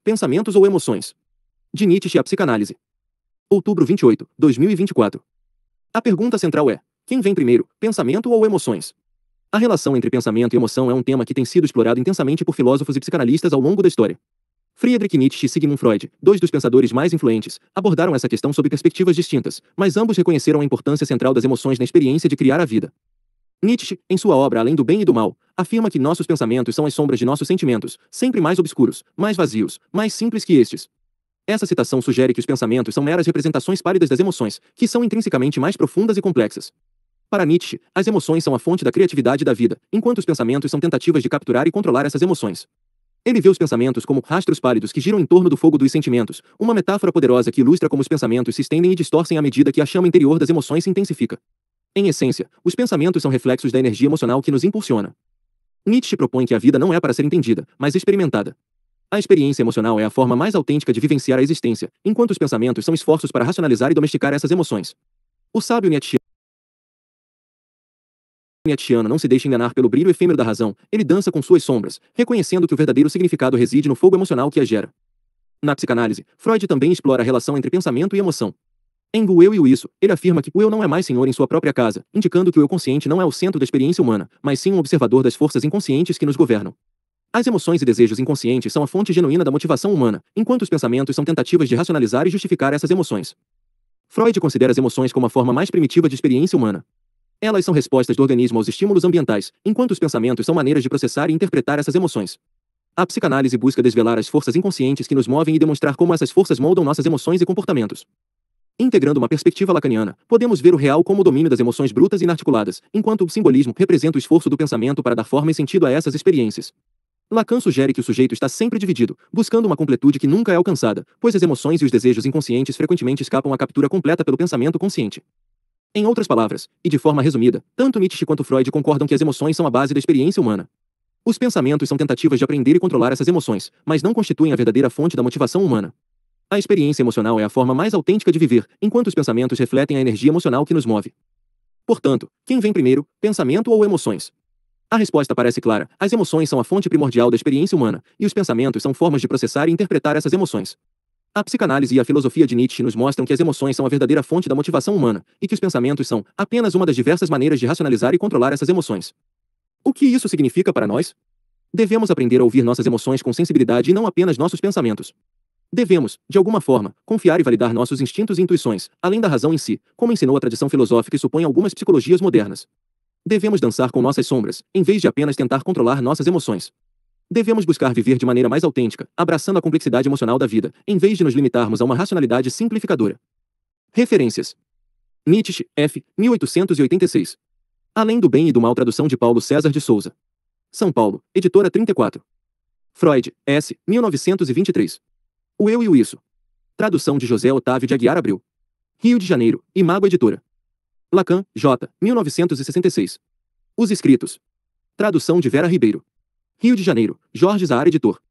pensamentos ou emoções? De Nietzsche à psicanálise. Outubro 28, 2024. A pergunta central é: quem vem primeiro, pensamento ou emoções? A relação entre pensamento e emoção é um tema que tem sido explorado intensamente por filósofos e psicanalistas ao longo da história. Friedrich Nietzsche e Sigmund Freud, dois dos pensadores mais influentes, abordaram essa questão sob perspectivas distintas, mas ambos reconheceram a importância central das emoções na experiência de criar a vida. Nietzsche, em sua obra Além do Bem e do Mal, afirma que nossos pensamentos são as sombras de nossos sentimentos, sempre mais obscuros, mais vazios, mais simples que estes. Essa citação sugere que os pensamentos são meras representações pálidas das emoções, que são intrinsecamente mais profundas e complexas. Para Nietzsche, as emoções são a fonte da criatividade da vida, enquanto os pensamentos são tentativas de capturar e controlar essas emoções. Ele vê os pensamentos como rastros pálidos que giram em torno do fogo dos sentimentos, uma metáfora poderosa que ilustra como os pensamentos se estendem e distorcem à medida que a chama interior das emoções se intensifica. Em essência, os pensamentos são reflexos da energia emocional que nos impulsiona. Nietzsche propõe que a vida não é para ser entendida, mas experimentada. A experiência emocional é a forma mais autêntica de vivenciar a existência, enquanto os pensamentos são esforços para racionalizar e domesticar essas emoções. O sábio Nietzscheano não se deixa enganar pelo brilho efêmero da razão, ele dança com suas sombras, reconhecendo que o verdadeiro significado reside no fogo emocional que a gera. Na psicanálise, Freud também explora a relação entre pensamento e emoção. Em O Eu e o Isso, ele afirma que o eu não é mais senhor em sua própria casa, indicando que o eu consciente não é o centro da experiência humana, mas sim um observador das forças inconscientes que nos governam. As emoções e desejos inconscientes são a fonte genuína da motivação humana, enquanto os pensamentos são tentativas de racionalizar e justificar essas emoções. Freud considera as emoções como a forma mais primitiva de experiência humana. Elas são respostas do organismo aos estímulos ambientais, enquanto os pensamentos são maneiras de processar e interpretar essas emoções. A psicanálise busca desvelar as forças inconscientes que nos movem e demonstrar como essas forças moldam nossas emoções e comportamentos. Integrando uma perspectiva lacaniana, podemos ver o real como o domínio das emoções brutas e inarticuladas, enquanto o simbolismo representa o esforço do pensamento para dar forma e sentido a essas experiências. Lacan sugere que o sujeito está sempre dividido, buscando uma completude que nunca é alcançada, pois as emoções e os desejos inconscientes frequentemente escapam à captura completa pelo pensamento consciente. Em outras palavras, e de forma resumida, tanto Nietzsche quanto Freud concordam que as emoções são a base da experiência humana. Os pensamentos são tentativas de aprender e controlar essas emoções, mas não constituem a verdadeira fonte da motivação humana. A experiência emocional é a forma mais autêntica de viver, enquanto os pensamentos refletem a energia emocional que nos move. Portanto, quem vem primeiro, pensamento ou emoções? A resposta parece clara: as emoções são a fonte primordial da experiência humana, e os pensamentos são formas de processar e interpretar essas emoções. A psicanálise e a filosofia de Nietzsche nos mostram que as emoções são a verdadeira fonte da motivação humana, e que os pensamentos são apenas uma das diversas maneiras de racionalizar e controlar essas emoções. O que isso significa para nós? Devemos aprender a ouvir nossas emoções com sensibilidade e não apenas nossos pensamentos. Devemos, de alguma forma, confiar e validar nossos instintos e intuições, além da razão em si, como ensinou a tradição filosófica e supõe algumas psicologias modernas. Devemos dançar com nossas sombras, em vez de apenas tentar controlar nossas emoções. Devemos buscar viver de maneira mais autêntica, abraçando a complexidade emocional da vida, em vez de nos limitarmos a uma racionalidade simplificadora. Referências: Nietzsche, F. 1886. Além do Bem e do Mal, tradução de Paulo César de Souza. São Paulo, Editora 34. Freud, S. 1923. O Eu e o Isso. Tradução de José Otávio de Aguiar Abreu. Rio de Janeiro, Imago Editora. Lacan, J. 1966. Os Escritos. Tradução de Vera Ribeiro. Rio de Janeiro, Jorge Zahar Editor.